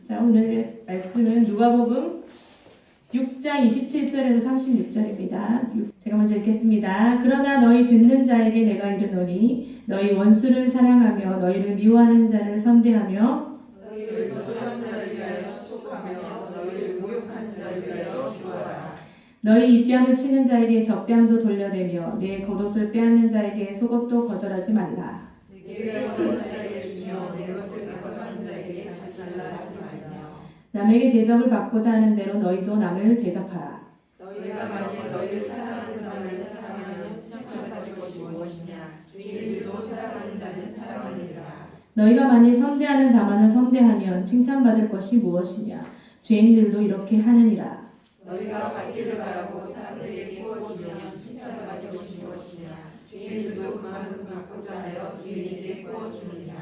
자, 오늘 말씀은 누가복음 6장 27절에서 36절입니다. 제가 먼저 읽겠습니다. 그러나 너희 듣는 자에게 내가 이르노니 너희 원수를 사랑하며 너희를 미워하는 자를 선대하며 너희를 저주한 자를 위하여 축복하며 너희를 모욕한 자를 위하여 기도하라. 너희 입뺨을 치는 자에게 젖뺨도 돌려대며 내 겉옷을 빼앗는 자에게 속옷도 거절하지 말라. 내게 원하는 자에게 주며 내 것을 가져가는 자에게 다시 달라 하지 말며 남에게 대접을 받고자 하는 대로 너희도 남을 대접하라. 너희가 만일 너희를 사랑하는 자를 사랑하면 칭찬받을 것이 무엇이냐. 주인들도 사랑하는 자는 사랑하느니라. 너희가 만일 선대하는 자만을 선대하면 칭찬받을 것이 무엇이냐. 죄인들도 이렇게 하느니라. 너희가 갈 가라고 사람들에게 구워주면 칭찬받을 것이 무엇이냐. 주인들도 그만큼 받고자 하여 주인에게 구워주느니라.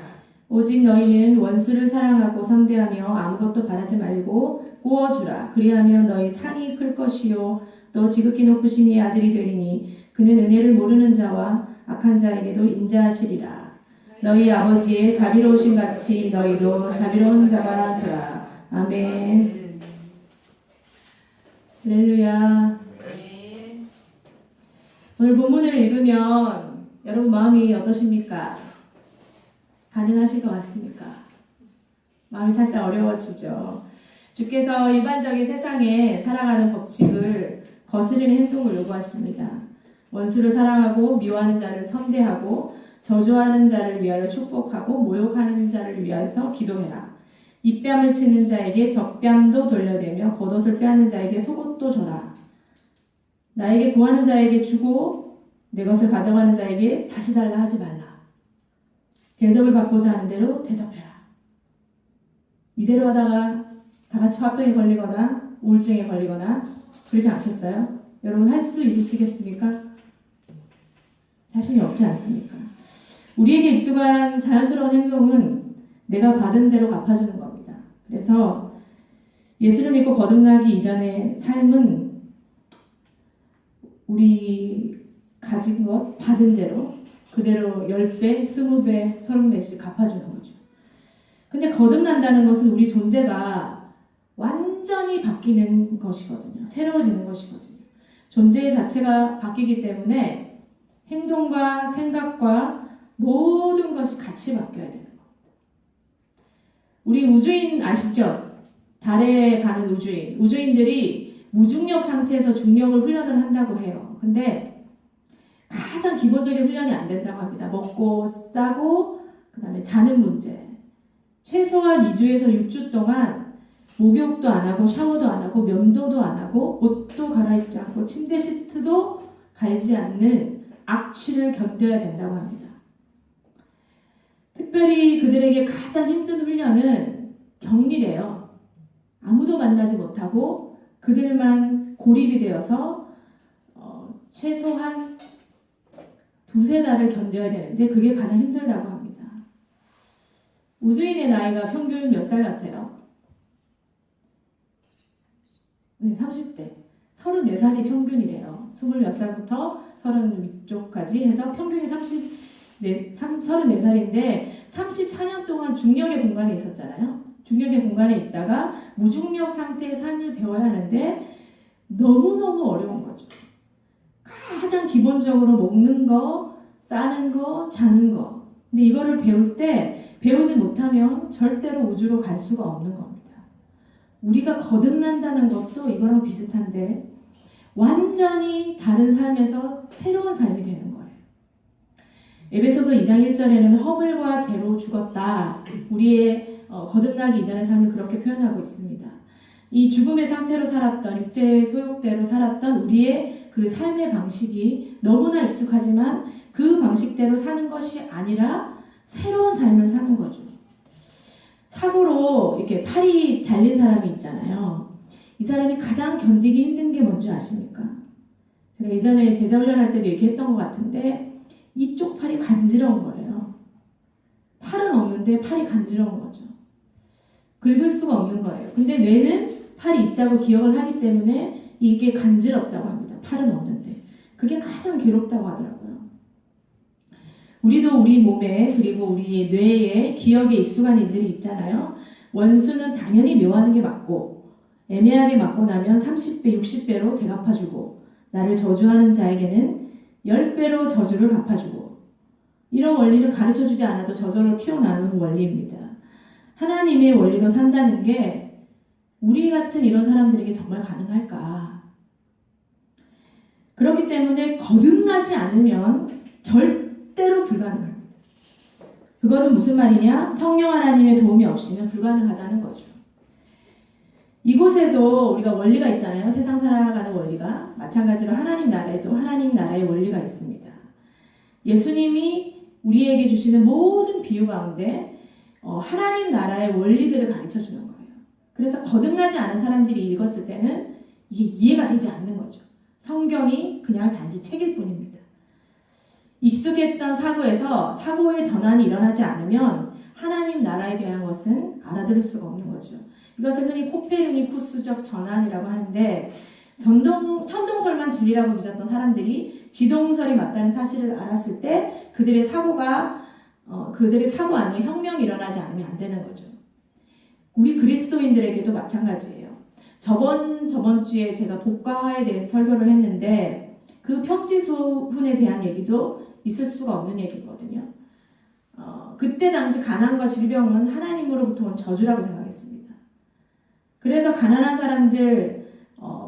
오직 너희는 원수를 사랑하고 선대하며 아무것도 바라지 말고 구워주라. 그리하면 너희 상이 클 것이요 또 지극히 높으신 이의 아들이 되리니 그는 은혜를 모르는 자와 악한 자에게도 인자하시리라. 너희 아버지의 자비로우신 같이 너희도 자비로운 자가 되라. 아멘. 할렐루야. 오늘 본문을 읽으면 여러분 마음이 어떠십니까? 가능하실 것 같습니까? 마음이 살짝 어려워지죠. 주께서 일반적인 세상에 살아가는 법칙을 거스르는 행동을 요구하십니다. 원수를 사랑하고 미워하는 자를 선대하고 저주하는 자를 위하여 축복하고 모욕하는 자를 위하여서 기도해라. 입뺨을 치는 자에게 젖뺨도 돌려대며 겉옷을 빼앗는 자에게 속옷도 줘라. 나에게 구하는 자에게 주고 내 것을 가져가는 자에게 다시 달라 하지 말라. 대접을 받고자 하는 대로 대접해라. 이대로 하다가 다 같이 화병에 걸리거나 우울증에 걸리거나 그러지 않겠어요? 여러분 할 수 있으시겠습니까? 자신이 없지 않습니까? 우리에게 익숙한 자연스러운 행동은 내가 받은 대로 갚아주는 겁니다. 그래서 예수를 믿고 거듭나기 이전의 삶은 우리 가진 것 받은 대로 그대로 10배, 20배, 30배씩 갚아주는 거죠. 근데 거듭난다는 것은 우리 존재가 완전히 바뀌는 것이거든요. 새로워지는 것이거든요. 존재 자체가 바뀌기 때문에 행동과 생각과 모든 것이 같이 바뀌어야 되는 겁니다. 우리 우주인 아시죠? 달에 가는 우주인. 우주인들이 무중력 상태에서 중력을 훈련을 한다고 해요. 근데 가장 기본적인 훈련이 안 된다고 합니다. 먹고 싸고 그 다음에 자는 문제. 최소한 2주에서 6주 동안 목욕도 안 하고 샤워도 안 하고 면도도 안 하고 옷도 갈아입지 않고 침대 시트도 갈지 않는 악취를 견뎌야 된다고 합니다. 특별히 그들에게 가장 힘든 훈련은 격리래요. 아무도 만나지 못하고 그들만 고립이 되어서 최소한 2-3달을 견뎌야 되는데 그게 가장 힘들다고 합니다. 우주인의 나이가 평균 몇 살 같아요? 네, 30대. 34살이 평균이래요. 20몇 살부터 30쪽까지 해서 평균이 34살인데 34년 동안 중력의 공간에 있었잖아요. 중력의 공간에 있다가 무중력 상태의 삶을 배워야 하는데 너무너무 어려운 거죠. 가장 기본적으로 먹는 거, 싸는 거, 자는 거. 근데 이거를 배울 때 배우지 못하면 절대로 우주로 갈 수가 없는 겁니다. 우리가 거듭난다는 것도 이거랑 비슷한데 완전히 다른 삶에서 새로운 삶이 되는 거예요. 에베소서 2장 1절에는 허물과 죄로 죽었다. 우리의 거듭나기 이전의 삶을 그렇게 표현하고 있습니다. 이 죽음의 상태로 살았던 육체의 소욕대로 살았던 우리의 그 삶의 방식이 너무나 익숙하지만 그 방식대로 사는 것이 아니라 새로운 삶을 사는 거죠. 사고로 이렇게 팔이 잘린 사람이 있잖아요. 이 사람이 가장 견디기 힘든 게 뭔지 아십니까? 제가 예전에 제자 훈련할 때도 얘기했던 것 같은데 이쪽 팔이 간지러운 거예요. 팔은 없는데 팔이 간지러운 거죠. 긁을 수가 없는 거예요. 근데 뇌는 팔이 있다고 기억을 하기 때문에 이게 간지럽다고 합니다. 팔은 없는데. 그게 가장 괴롭다고 하더라고요. 우리도 우리 몸에 그리고 우리 뇌에 기억에 익숙한 일들이 있잖아요. 원수는 당연히 묘하는 게 맞고 애매하게 맞고 나면 30배, 60배로 되갚아주고 나를 저주하는 자에게는 10배로 저주를 갚아주고 이런 원리는 가르쳐주지 않아도 저절로 튀어나오는 원리입니다. 하나님의 원리로 산다는 게 우리 같은 이런 사람들에게 정말 가능할까? 그렇기 때문에 거듭나지 않으면 절대로 불가능합니다. 그거는 무슨 말이냐? 성령 하나님의 도움이 없이는 불가능하다는 거죠. 이곳에도 우리가 원리가 있잖아요. 세상 살아가는 원리가. 마찬가지로 하나님 나라에도 하나님 나라의 원리가 있습니다. 예수님이 우리에게 주시는 모든 비유 가운데 하나님 나라의 원리들을 가르쳐 주는 거예요. 그래서 거듭나지 않은 사람들이 읽었을 때는 이게 이해가 되지 않는 거죠. 성경이 그냥 단지 책일 뿐입니다. 익숙했던 사고에서 사고의 전환이 일어나지 않으면 하나님 나라에 대한 것은 알아들을 수가 없는 거죠. 이것을 흔히 코페르니쿠스적 전환이라고 하는데 천동설만 진리라고 믿었던 사람들이 지동설이 맞다는 사실을 알았을 때 그들의 사고 안에 혁명이 일어나지 않으면 안 되는 거죠. 우리 그리스도인들에게도 마찬가지예요. 저번 주에 제가 복과화에 대해서 설교를 했는데 그 평지소훈에 대한 얘기도 있을 수가 없는 얘기거든요. 그때 당시 가난과 질병은 하나님으로부터 온 저주라고 생각했습니다. 그래서 가난한 사람들,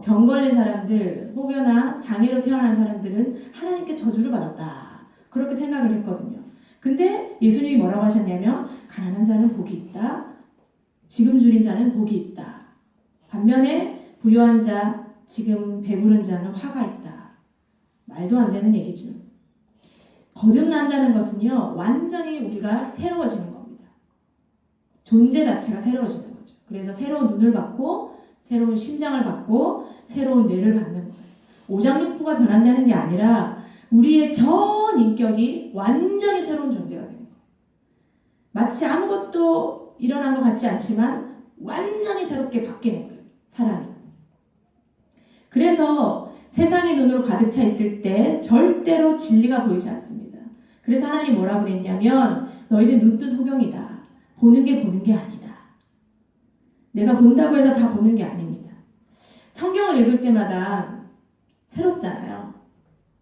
병 걸린 사람들, 혹여나 장애로 태어난 사람들은 하나님께 저주를 받았다. 그렇게 생각을 했거든요. 근데 예수님이 뭐라고 하셨냐면 가난한 자는 복이 있다. 지금 줄인 자는 복이 있다. 반면에 부유한 자, 지금 배부른 자는 화가 있다. 말도 안 되는 얘기죠. 거듭난다는 것은요, 완전히 우리가 새로워지는 겁니다. 존재 자체가 새로워지는 거죠. 그래서 새로운 눈을 받고, 새로운 심장을 받고, 새로운 뇌를 받는 거예요. 오장육부가 변한다는 게 아니라 우리의 전 인격이 완전히 새로운 존재가 되는 거예요. 마치 아무것도 일어난 것 같지 않지만 완전히 새롭게 바뀌는 거예요. 사람이. 그래서 세상의 눈으로 가득 차 있을 때 절대로 진리가 보이지 않습니다. 그래서 하나님 뭐라고 그랬냐면 너희들 눈뜬 소경이다. 보는 게 아니다. 내가 본다고 해서 다 보는 게 아닙니다. 성경을 읽을 때마다 새롭잖아요.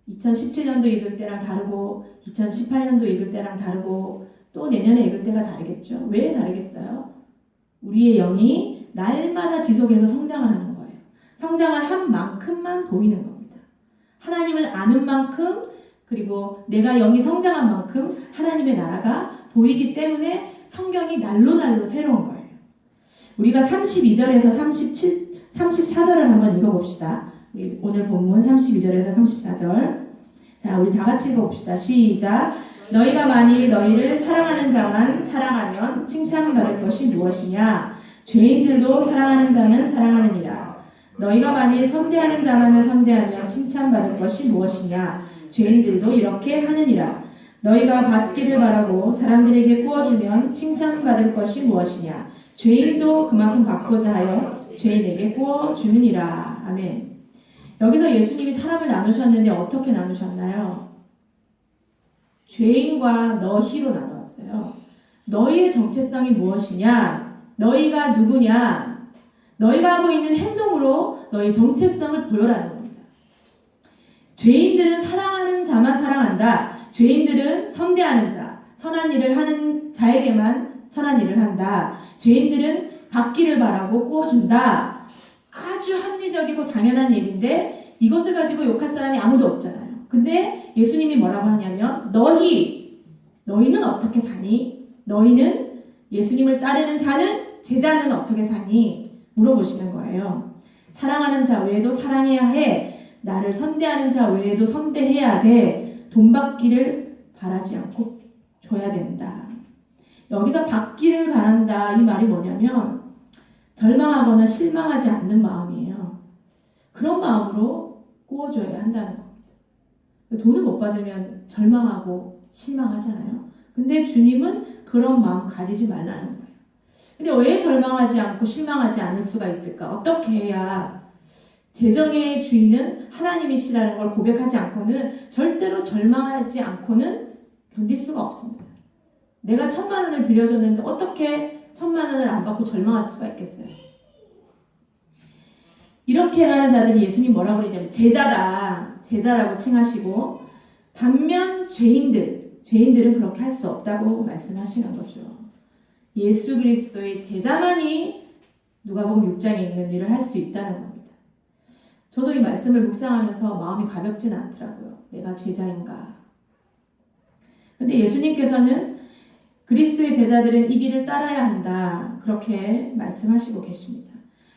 2017년도 읽을 때랑 다르고 2018년도 읽을 때랑 다르고 또 내년에 읽을 때가 다르겠죠. 왜 다르겠어요? 우리의 영이 날마다 지속해서 성장을 하는 거예요. 성장을 한 만큼만 보이는 겁니다. 하나님을 아는 만큼 그리고 내가 영이 성장한 만큼 하나님의 나라가 보이기 때문에 성경이 날로 새로운 거예요. 우리가 32절에서 34절을 한번 읽어봅시다. 오늘 본문 32절에서 34절. 자, 우리 다 같이 읽어봅시다. 시작. 너희가 만일 너희를 사랑하는 자만 사랑하면 칭찬받을 것이 무엇이냐? 죄인들도 사랑하는 자는 사랑하느니라. 너희가 만일 선대하는 자만을 선대하면 칭찬받을 것이 무엇이냐? 죄인들도 이렇게 하느니라. 너희가 받기를 바라고 사람들에게 구워주면 칭찬받을 것이 무엇이냐? 죄인도 그만큼 받고자 하여 죄인에게 구워주느니라. 아멘. 여기서 예수님이 사람을 나누셨는데 어떻게 나누셨나요? 죄인과 너희로 나누었어요. 너희의 정체성이 무엇이냐? 너희가 누구냐? 너희가 하고 있는 행동으로 너희 정체성을 보여라는 겁니다. 죄인들은 사랑하는 자만 사랑한다. 죄인들은 선대하는 자, 선한 일을 하는 자에게만 선한 일을 한다. 죄인들은 받기를 바라고 구워준다. 아주 합리적이고 당연한 얘기인데 이것을 가지고 욕할 사람이 아무도 없잖아요. 근데 예수님이 뭐라고 하냐면 너희는 어떻게 사니? 너희는 예수님을 따르는 자는 제자는 어떻게 사니? 물어보시는 거예요. 사랑하는 자 외에도 사랑해야 해. 나를 선대하는 자 외에도 선대해야 돼. 돈 받기를 바라지 않고 줘야 된다. 여기서 받기를 바란다 이 말이 뭐냐면 절망하거나 실망하지 않는 마음이에요. 그런 마음으로 구워줘야 한다는 겁니다. 돈을 못 받으면 절망하고 실망하잖아요. 근데 주님은 그런 마음 가지지 말라는 거예요. 근데 왜 절망하지 않고 실망하지 않을 수가 있을까? 어떻게 해야 재정의 주인은 하나님이시라는 걸 고백하지 않고는 절대로 절망하지 않고는 견딜 수가 없습니다. 내가 1,000만 원을 빌려줬는데 어떻게 1,000만 원을 안 받고 절망할 수가 있겠어요? 이렇게 행하는 자들이 예수님 뭐라고 그러냐면 제자라고 칭하시고, 반면 죄인들은 그렇게 할 수 없다고 말씀하시는 거죠. 예수 그리스도의 제자만이 누가복음 6장에 있는 일을 할 수 있다는 겁니다. 저도 이 말씀을 묵상하면서 마음이 가볍지는 않더라고요. 내가 제자인가? 근데 예수님께서는 그리스도의 제자들은 이 길을 따라야 한다, 그렇게 말씀하시고 계십니다.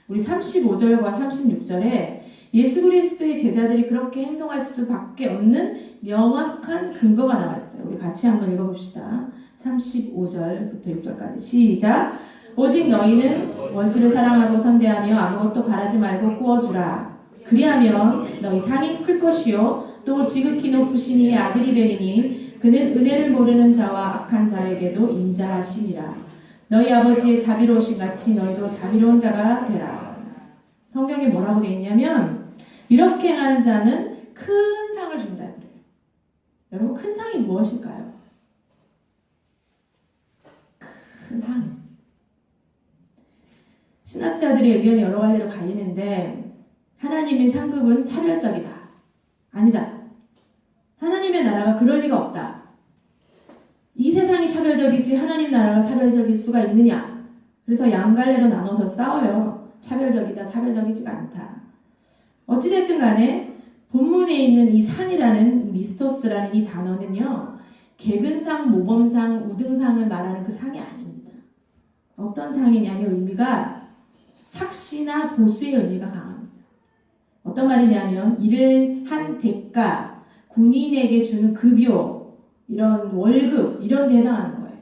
우리 35절과 36절에 예수 그리스도의 제자들이 그렇게 행동할 수밖에 없는 명확한 근거가 나와 있어요. 우리 같이 한번 읽어봅시다. 35절부터 6절까지 시작. 오직 너희는 원수를 사랑하고 선대하며 아무것도 바라지 말고 구워주라. 그리하면 너희 상이 클 것이요 또 지극히 높으신 이의 아들이 되리니 그는 은혜를 모르는 자와 악한 자에게도 인자하심이라. 너희 아버지의 자비로우신 같이 너희도 자비로운 자가 되라. 성경에 뭐라고 되어 있냐면 이렇게 행하는 자는 큰 상을 준다 그래요. 여러분, 큰 상이 무엇일까요? 큰 상. 신학자들의 의견이 여러 갈래로 갈리는데 하나님의 상급은 차별적이다. 아니다. 하나님의 나라가 그럴 리가 없다. 이 세상이 차별적이지 하나님 나라가 차별적일 수가 있느냐. 그래서 양갈래로 나눠서 싸워요. 차별적이다, 차별적이지가 않다. 어찌됐든 간에 본문에 있는 이 상이라는, 미스토스라는 이 단어는요, 개근상, 모범상, 우등상을 말하는 그 상이 아닙니다. 어떤 상이냐면 의미가 삭시나 보수의 의미가 강합니다. 어떤 말이냐면 일을 한 대가, 군인에게 주는 급여, 이런 월급, 이런 데 해당하는 거예요.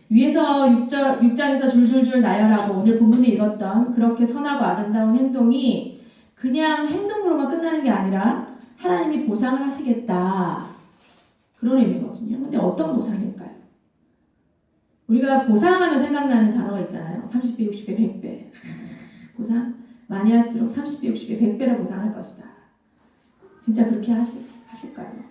위에서 6장에서 줄줄줄 나열하고 오늘 본문에 읽었던 그렇게 선하고 아름다운 행동이 그냥 행동으로만 끝나는 게 아니라 하나님이 보상을 하시겠다, 그런 의미거든요. 근데 어떤 보상일까요? 우리가 보상하면 생각나는 단어가 있잖아요. 30배, 60배, 100배. 보상? 많이 할수록 30배, 60배, 100배로 보상할 것이다. 진짜 그렇게 하실까요?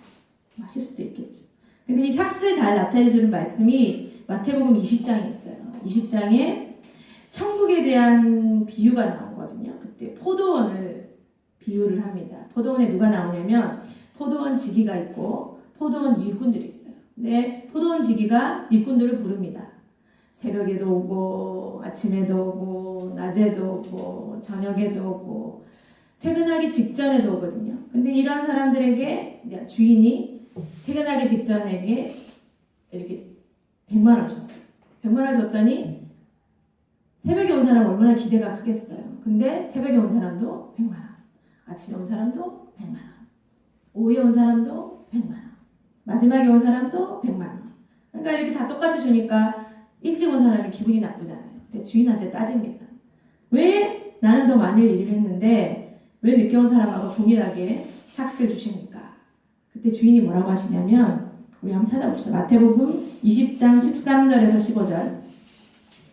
하실 수도 있겠죠. 근데 이 삭스를 잘 나타내주는 말씀이 마태복음 20장에 있어요. 20장에 천국에 대한 비유가 나오거든요. 그때 포도원을 비유를 합니다. 포도원에 누가 나오냐면 포도원 지기가 있고 포도원 일꾼들이 있어요. 근데 포도원 지기가 일꾼들을 부릅니다. 새벽에도 오고 아침에도 오고 낮에도 오고 저녁에도 오고 퇴근하기 직전에도 오거든요. 근데 이런 사람들에게 주인이 퇴근하기 직전에 이렇게 100만 원 줬어요. 100만 원 줬더니 새벽에 온 사람 얼마나 기대가 크겠어요. 근데 새벽에 온 사람도 100만 원, 아침에 온 사람도 100만 원, 오후에 온 사람도 100만 원, 마지막에 온 사람도 100만 원. 그러니까 이렇게 다 똑같이 주니까 일찍 온 사람이 기분이 나쁘잖아요. 근데 주인한테 따집니다. 왜 나는 더 많은 일을 했는데 왜 늦게 온 사람하고 동일하게 삭스를 주십니까? 그때 주인이 뭐라고 하시냐면, 우리 한번 찾아봅시다. 마태복음 20장 13절에서 15절.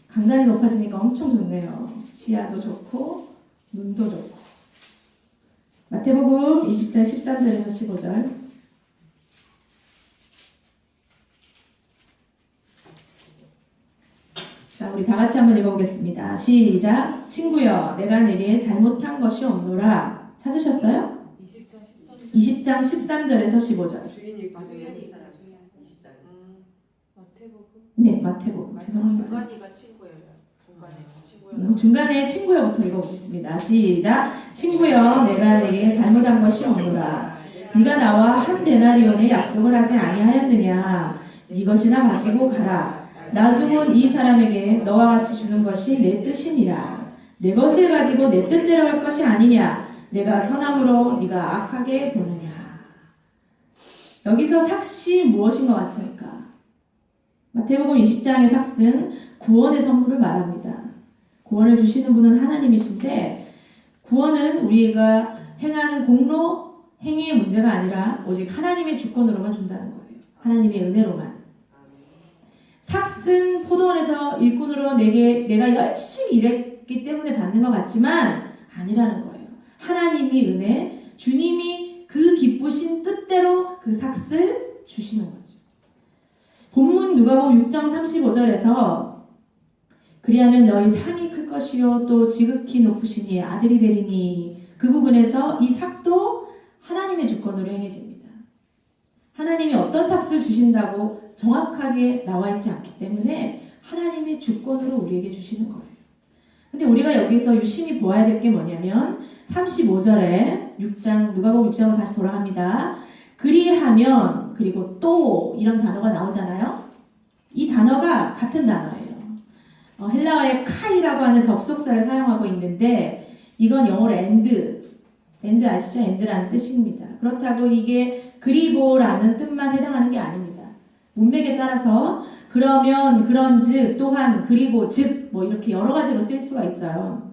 강단이 높아지니까 엄청 좋네요. 시야도 좋고 눈도 좋고. 마태복음 20장 13절에서 15절. 자, 우리 다 같이 한번 읽어보겠습니다. 시작. 친구여, 내가 내게 잘못한 것이 없노라. 찾으셨어요? 20장 13절에서 15절. 주인이 받은 사람. 20장. 마태복음. 네, 마태복음. 죄송합니다. 중간이가 친구예요. 중간에 친구예요. 중간에 친구여부터 읽어보겠습니다. 시작. 친구여, 내가 내게 잘못한 것이 없노라. 네가 나와 한 데나리온의 약속을 하지 아니하였느냐. 네 것이나 가지고 가라. 나중은 이 사람에게 너와 같이 주는 것이 내 뜻이니라. 내 것을 가지고 내 뜻대로 할 것이 아니냐. 내가 선함으로 네가 악하게 보느냐. 여기서 삭시 무엇인 것 같습니까? 마태복음 20장의 삭스는 구원의 선물을 말합니다. 구원을 주시는 분은 하나님이신데, 구원은 우리가 행하는 공로, 행위의 문제가 아니라 오직 하나님의 주권으로만 준다는 거예요. 하나님의 은혜로만. 삭슨 포도원에서 일꾼으로 내가 열심히 일했기 때문에 받는 것 같지만 아니라는 거예요. 하나님이 은혜, 주님이 그 기쁘신 뜻대로 그 삭스를 주시는 거죠. 본문 누가복음 6장 35절에서 그리하면 너희 상이 클 것이요 또 지극히 높으시니 아들이 되리니 그 부분에서 이 삭도 하나님의 주권으로 행해집니다. 하나님이 어떤 삭을 주신다고 정확하게 나와 있지 않기 때문에 하나님의 주권으로 우리에게 주시는 거예요. 근데 우리가 여기서 유심히 보아야 될 게 뭐냐면 35절에 6장 누가복음 6장으로 다시 돌아갑니다. 그리하면 그리고 또 이런 단어가 나오잖아요. 이 단어가 같은 단어예요. 헬라어의 카이라고 하는 접속사를 사용하고 있는데 이건 영어로 and 아시죠? and라는 뜻입니다. 그렇다고 이게 그리고라는 뜻만 해당하는 게 아닙니다. 문맥에 따라서 그러면, 그런즉, 또한, 그리고, 즉 뭐 이렇게 여러 가지로 쓸 수가 있어요.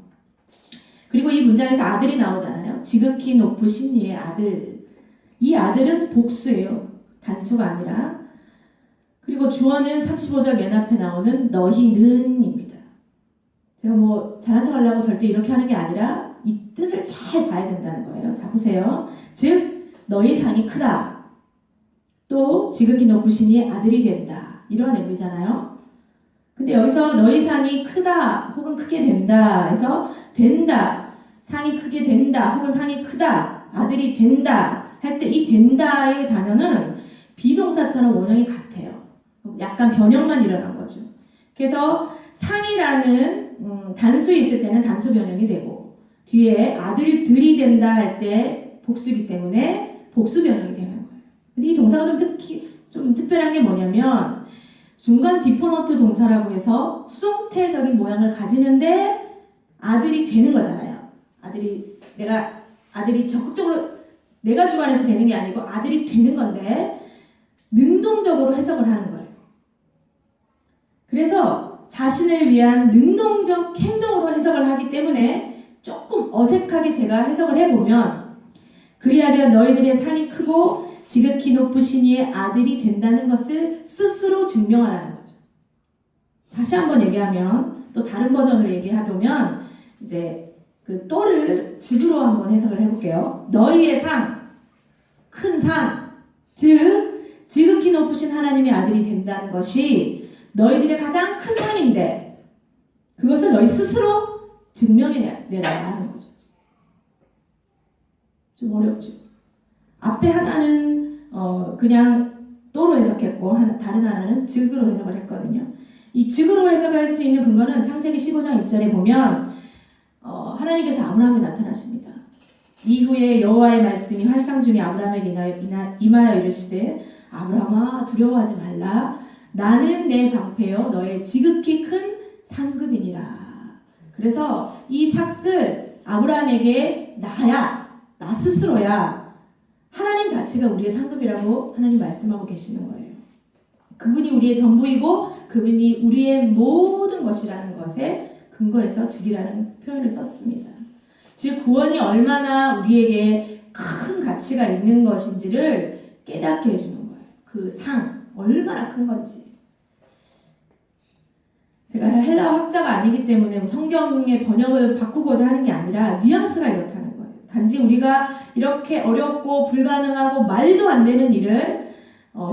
그리고 이 문장에서 아들이 나오잖아요. 지극히 높으신 이의 아들. 이 아들은 복수예요. 단수가 아니라. 그리고 주어는 35절 맨 앞에 나오는 너희는입니다. 제가 뭐 잘난 척 하려고 절대 이렇게 하는 게 아니라 이 뜻을 잘 봐야 된다는 거예요. 자, 보세요. 즉 너희 상이 크다. 또 지극히 높으신 이의 아들이 된다. 이런 의미잖아요. 근데 여기서 너희 상이 크다 혹은 크게 된다 해서 된다, 상이 크게 된다 혹은 상이 크다, 아들이 된다 할 때 이 된다의 단어는 비동사처럼 원형이 같아요. 약간 변형만 일어난 거죠. 그래서 상이라는 단수에 있을 때는 단수 변형이 되고 뒤에 아들들이 된다 할 때 복수이기 때문에 복수 변형이 되는 거예요. 근데 이 동사가 좀 특별한 게 뭐냐면 중간 디포너트 동사라고 해서 수동태적인 모양을 가지는데 아들이 되는 거잖아요. 아들이 적극적으로 내가 주관해서 되는 게 아니고 아들이 되는 건데 능동적으로 해석을 하는 거예요. 그래서 자신을 위한 능동적 행동으로 해석을 하기 때문에 조금 어색하게 제가 해석을 해보면 그리하면 너희들의 상이 크고 지극히 높으신 이의 아들이 된다는 것을 스스로 증명하라는 거죠. 다시 한번 얘기하면 또 다른 버전으로 얘기해보면 이제 그 또를 즉으로 한번 해석을 해볼게요. 너희의 상, 큰 상, 즉 지극히 높으신 하나님의 아들이 된다는 것이 너희들의 가장 큰 상인데 그것을 너희 스스로 증명해내라 하는 거죠. 좀 어렵죠. 앞에 하나는 그냥 또로 해석했고 다른 하나는 즉으로 해석을 했거든요. 이 즉으로 해석할 수 있는 근거는 창세기 15장 1절에 보면 하나님께서 아브라함에 나타나십니다. 이후에 여호와의 말씀이 환상 중에 아브라함에게 임하여 이르시되 아브라함아 두려워하지 말라 나는 내 방패여 너의 지극히 큰 상급이니라. 그래서 이 삭슬 아브라함에게 나 스스로야 하나님 자체가 우리의 상급이라고 하나님 말씀하고 계시는 거예요. 그분이 우리의 전부이고 그분이 우리의 모든 것이라는 것에 근거해서 즉이라는 표현을 썼습니다. 즉 구원이 얼마나 우리에게 큰 가치가 있는 것인지를 깨닫게 해주는 거예요. 그 상 얼마나 큰 건지. 제가 헬라어 학자가 아니기 때문에 성경의 번역을 바꾸고자 하는 게 아니라 뉘앙스가 이렇다는 거예요. 단지 우리가 이렇게 어렵고 불가능하고 말도 안 되는 일을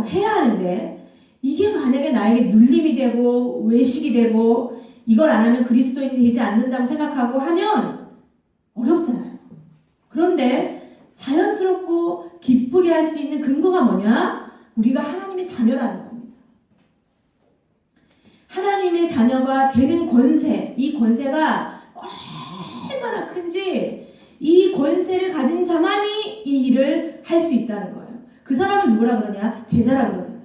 해야 하는데 이게 만약에 나에게 눌림이 되고 외식이 되고 이걸 안 하면 그리스도인이 되지 않는다고 생각하고 하면 어렵잖아요. 그런데 자연스럽고 기쁘게 할 수 있는 근거가 뭐냐? 우리가 하나님의 자녀라는 겁니다. 하나님의 자녀가 되는 권세, 이 권세가 얼마나 큰지 이 권세를 가진 자만이 이 일을 할 수 있다는 거예요. 그 사람을 누구라 그러냐? 제자라 그러잖아요.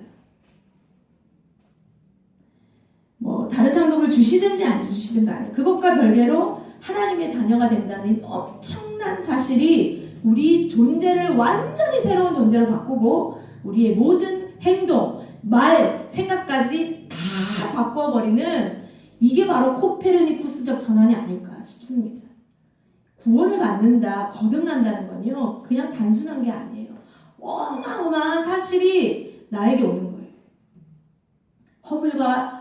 뭐 다른 상급을 주시든지 안 주시든 간에 그것과 별개로 하나님의 자녀가 된다는 엄청난 사실이 우리 존재를 완전히 새로운 존재로 바꾸고 우리의 모든 행동, 말, 생각까지 다 바꿔버리는 이게 바로 코페르니쿠스적 전환이 아닐까 싶습니다. 구원을 받는다, 거듭난다는 건요 그냥 단순한 게 아니에요. 어마어마한 사실이 나에게 오는 거예요. 허물과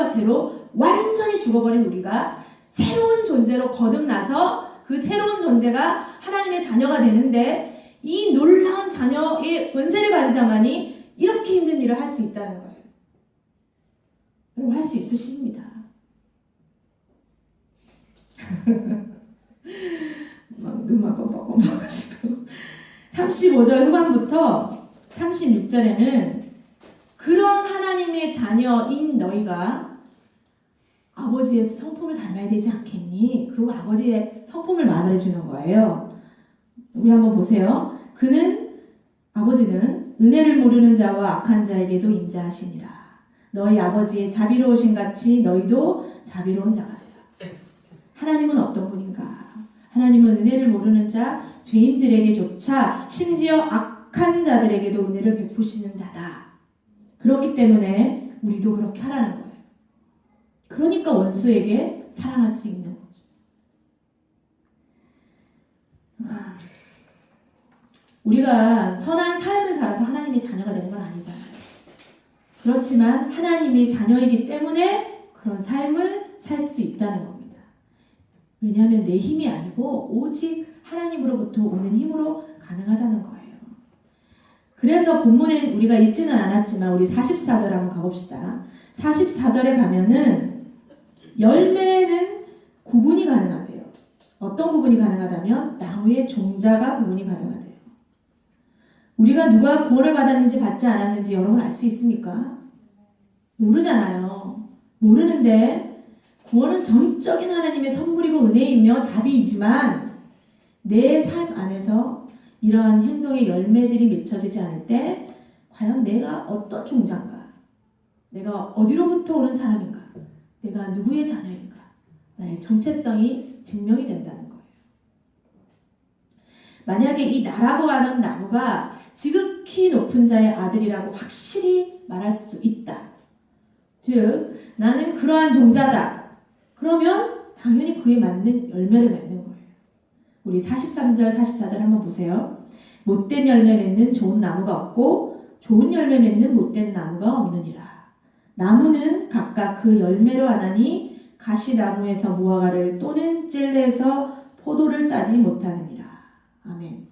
죄로 완전히 죽어버린 우리가 새로운 존재로 거듭나서 그 새로운 존재가 하나님의 자녀가 되는데 이 놀라운 자녀의 권세를 가지자마니 이렇게 힘든 일을 할 수 있다는 거예요. 여러분 할 수 있으십니다. 막 눈만 껌뻑껌뻑 하시고 35절 후반부터 36절에는 그런 하나님의 자녀인 너희가 아버지의 성품을 닮아야 되지 않겠니? 그리고 아버지의 성품을 말해 주는 거예요. 우리 한번 보세요. 아버지는 은혜를 모르는 자와 악한 자에게도 인자하시니라. 너희 아버지의 자비로우신 같이 너희도 자비로운 자가 되라. 하나님은 어떤 분인가? 하나님은 은혜를 모르는 자, 죄인들에게조차 심지어 악한 자들에게도 은혜를 베푸시는 자다. 그렇기 때문에 우리도 그렇게 하라는 거예요. 그러니까 원수에게 사랑할 수 있는 거죠. 우리가 선한 삶을 살아서 하나님의 자녀가 되는 건 아니잖아요. 그렇지만 하나님이 자녀이기 때문에 그런 삶을 살 수 있다는 겁니다. 왜냐하면 내 힘이 아니고 오직 하나님으로부터 오는 힘으로 가능하다는 거예요. 그래서 본문에 우리가 읽지는 않았지만 우리 44절 한번 가봅시다. 44절에 가면은 열매는 구분이 가능하대요. 어떤 구분이 가능하다면 나무의 종자가 구분이 가능하대요. 우리가 누가 구원을 받았는지 받지 않았는지 여러분 알 수 있습니까? 모르잖아요. 모르는데 구원은 전적인 하나님의 선물이고 은혜이며 자비이지만 내 삶 안에서 이러한 행동의 열매들이 맺혀지지 않을 때 과연 내가 어떤 종자인가? 내가 어디로부터 오는 사람인가? 내가 누구의 자녀인가? 나의 정체성이 증명이 된다는 거예요. 만약에 이 나라고 하는 나무가 지극히 높은 자의 아들이라고 확실히 말할 수 있다. 즉 나는 그러한 종자다. 그러면 당연히 그에 맞는 열매를 맺는 거예요. 우리 43절 44절 한번 보세요. 못된 열매 맺는 좋은 나무가 없고 좋은 열매 맺는 못된 나무가 없느니라. 나무는 각각 그 열매로 하나니 가시나무에서 무화과를 또는 찔레에서 포도를 따지 못하느니라. 아멘.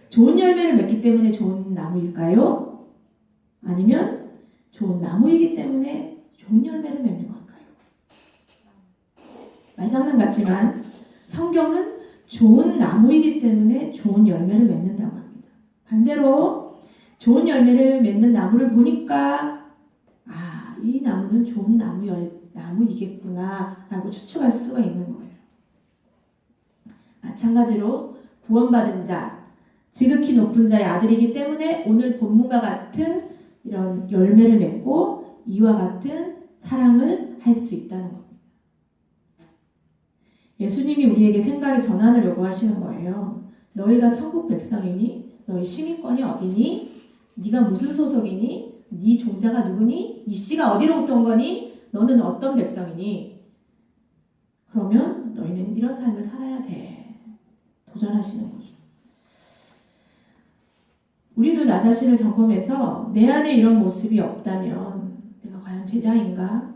좋은 열매를 맺기 때문에 좋은 나무일까요? 아니면 좋은 나무이기 때문에 좋은 열매를 맺는 걸까요? 말장난 같지만 성경은 좋은 나무이기 때문에 좋은 열매를 맺는다고 합니다. 반대로 좋은 열매를 맺는 나무를 보니까 이 나무는 좋은 나무이겠구나 라고 추측할 수가 있는 거예요. 마찬가지로 구원받은 자, 지극히 높은 자의 아들이기 때문에 오늘 본문과 같은 이런 열매를 맺고 이와 같은 사랑을 할 수 있다는 겁니다. 예수님이 우리에게 생각의 전환을 요구하시는 거예요. 너희가 천국 백성이니? 너희 시민권이 어디니? 네가 무슨 소속이니? 네 종자가 누구니? 네 씨가 어디로부터 온 거니? 너는 어떤 백성이니? 그러면 너희는 이런 삶을 살아야 돼. 도전하시는 거죠. 우리도 나 자신을 점검해서 내 안에 이런 모습이 없다면 내가 과연 제자인가?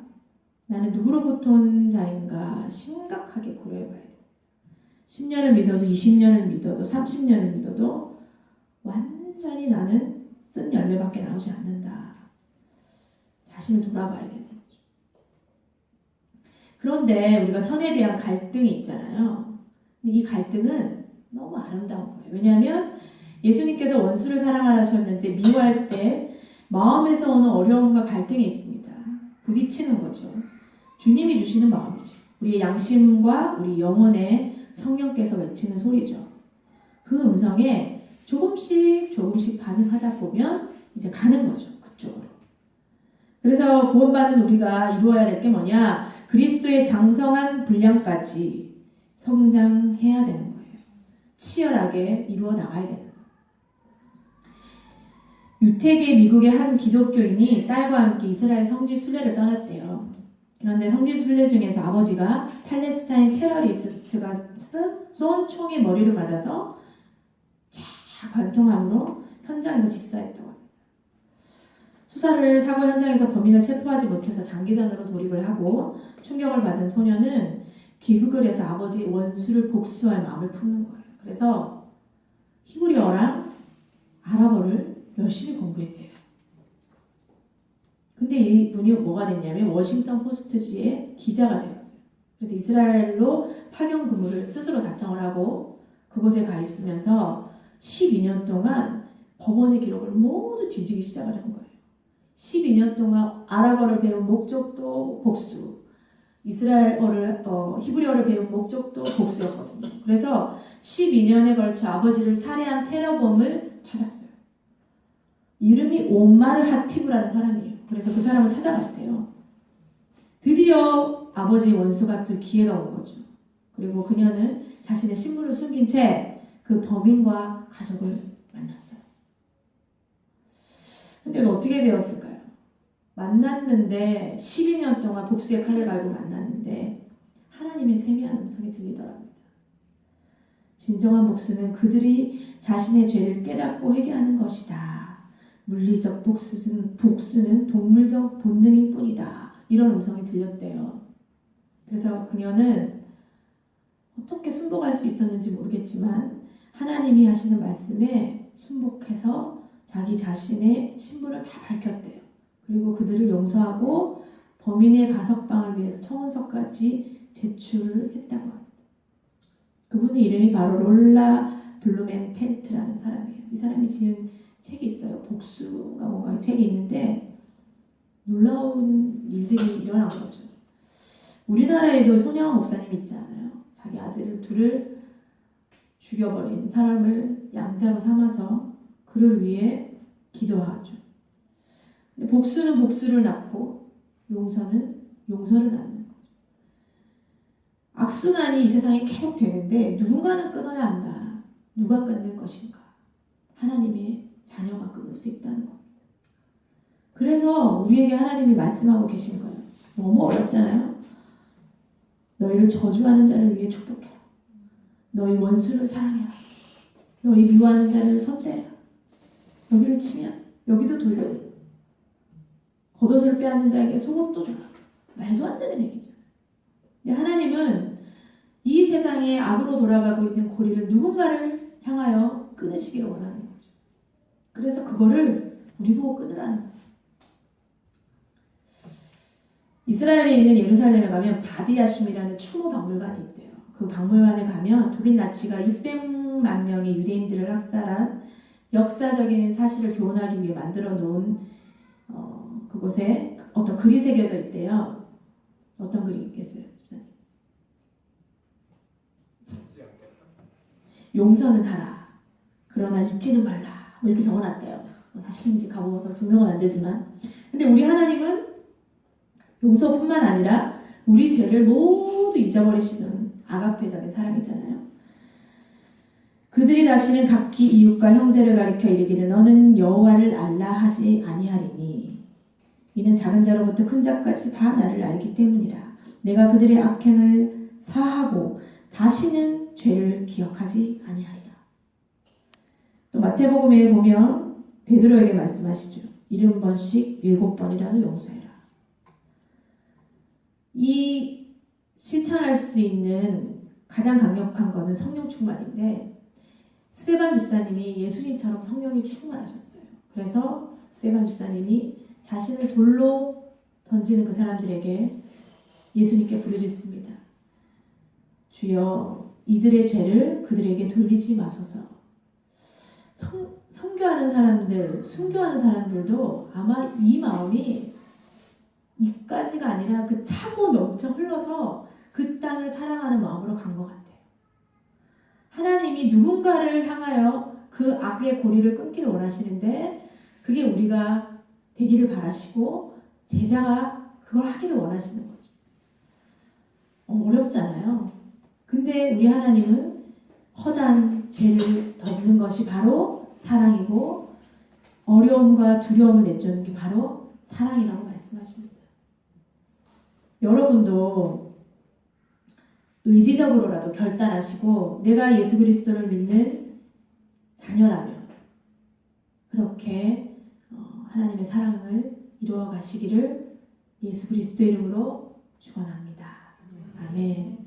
나는 누구로부터 온 자인가? 심각하게 고려해봐야 돼. 10년을 믿어도 20년을 믿어도 30년을 믿어도 완전히 나는 쓴 열매밖에 나오지 않는다. 자신을 돌아봐야 되는 거죠. 그런데 우리가 선에 대한 갈등이 있잖아요. 근데 이 갈등은 너무 아름다운 거예요. 왜냐하면 예수님께서 원수를 사랑하셨는데 미워할 때 마음에서 오는 어려움과 갈등이 있습니다. 부딪히는 거죠. 주님이 주시는 마음이죠. 우리의 양심과 우리 영혼에 성령께서 외치는 소리죠. 그 음성에 조금씩 반응하다 보면 이제 가는 거죠. 그쪽으로. 그래서 구원받는 우리가 이루어야 될 게 뭐냐? 그리스도의 장성한 분량까지 성장해야 되는 거예요. 치열하게 이루어 나가야 되는 거예요. 유태계 미국의 한 기독교인이 딸과 함께 이스라엘 성지 순례를 떠났대요. 그런데 성지 순례 중에서 아버지가 팔레스타인 테러리스트가 쏜 총에 머리를 맞아서 관통함으로 현장에서 직사했다고 합니다. 수사를 사고 현장에서 범인을 체포하지 못해서 장기전으로 돌입을 하고 충격을 받은 소녀는 기극을 해서 아버지의 원수를 복수할 마음을 품는 거예요. 그래서 히브리어랑 아랍어를 열심히 공부했대요. 근데 이분이 뭐가 됐냐면 워싱턴 포스트지의 기자가 되었어요. 그래서 이스라엘로 파견 근무를 스스로 자청을 하고 그곳에 가 있으면서 12년 동안 법원의 기록을 모두 뒤지기 시작을 한 거예요. 12년 동안 아랍어를 배운 목적도 복수, 이스라엘어를 히브리어를 배운 목적도 복수였거든요. 그래서 12년에 걸쳐 아버지를 살해한 테러범을 찾았어요. 이름이 오마르 하티브라는 사람이에요. 그래서 그 사람을 찾아갔대요. 드디어 아버지의 원수 갚을 기회가 온 거죠. 그리고 그녀는 자신의 신분을 숨긴 채 그 범인과 가족을 만났어요. 근데 어떻게 되었을까요? 만났는데 12년 동안 복수의 칼을 갈고 만났는데 하나님의 세미한 음성이 들리더랍니다. 진정한 복수는 그들이 자신의 죄를 깨닫고 회개하는 것이다. 물리적 복수는 동물적 본능일 뿐이다. 이런 음성이 들렸대요. 그래서 그녀는 어떻게 순복할 수 있었는지 모르겠지만 하나님이 하시는 말씀에 순복해서 자기 자신의 신분을 다 밝혔대요. 그리고 그들을 용서하고 범인의 가석방을 위해서 청원서까지 제출을 했다고 합니다. 그분의 이름이 바로 롤라 블루멘펠트라는 사람이에요. 이 사람이 지은 책이 있어요. 복수가 뭔가 책이 있는데 놀라운 일들이 일어난 거죠. 우리나라에도 손영환 목사님이 있지 않아요? 자기 아들을 둘을 죽여버린 사람을 양자로 삼아서 그를 위해 기도하죠. 근데 복수는 복수를 낳고 용서는 용서를 낳는 거죠. 악순환이 이 세상에 계속 되는데 누군가는 끊어야 한다. 누가 끊는 것인가? 하나님의 자녀가 끊을 수 있다는 겁니다. 그래서 우리에게 하나님이 말씀하고 계신 거예요. 너무 어렵잖아요. 너희를 저주하는 자를 위해 축복해라. 너희 원수를 사랑해라. 너희 미워하는 자를 선대해라. 여기를 치면 여기도 돌려라. 겉옷을 빼앗는 자에게 속옷도 줘라. 말도 안 되는 얘기죠. 하나님은 이 세상에 악으로 돌아가고 있는 고리를 누군가를 향하여 끊으시기를 원하는 거죠. 그래서 그거를 우리 보고 끊으라는 거예요. 이스라엘에 있는 예루살렘에 가면 바비아슌이라는 추모 박물관이 있대요. 그 박물관에 가면 독일 나치가 600만 명의 유대인들을 학살한 역사적인 사실을 교훈하기 위해 만들어 놓은 그곳에 어떤 글이 새겨져 있대요. 어떤 글이 있겠어요, 집사님? 용서는 하라. 그러나 잊지는 말라. 뭐 이렇게 적어놨대요. 사실인지 가보면서 증명은 안 되지만. 근데 우리 하나님은 용서뿐만 아니라 우리 죄를 모두 잊어버리시는 아가페적인 사랑이잖아요. 그들이 다시는 각기 이웃과 형제를 가리켜 이르기를 너는 여호와를 알라 하지 아니하리니 이는 작은 자로부터 큰 자까지 다 나를 알기 때문이라. 내가 그들의 악행을 사하고 다시는 죄를 기억하지 아니하리라. 또 마태복음에 보면 베드로에게 말씀하시죠. 70번씩 7번이라도 용서해라. 이 실천할 수 있는 가장 강력한 거는 성령 충만인데 스데반 집사님이 예수님처럼 성령이 충만하셨어요. 그래서 스데반 집사님이 자신을 돌로 던지는 그 사람들에게 예수님께 부르짖습니다. 주여 이들의 죄를 그들에게 돌리지 마소서. 선교하는 사람들, 순교하는 사람들도 아마 이 마음이 이까지가 아니라 그 차고 넘쳐 흘러서 그 땅을 사랑하는 마음으로 간 것 같아요. 하나님이 누군가를 향하여 그 악의 고리를 끊기를 원하시는데 그게 우리가 되기를 바라시고 제자가 그걸 하기를 원하시는 거죠. 어렵잖아요. 근데 우리 하나님은 허다한 죄를 덮는 것이 바로 사랑이고 어려움과 두려움을 내쫓는 게 바로 사랑이라고 말씀하십니다. 여러분도 의지적으로라도 결단하시고 내가 예수 그리스도를 믿는 자녀라면 그렇게 하나님의 사랑을 이루어 가시기를 예수 그리스도 이름으로 축원합니다. 아멘.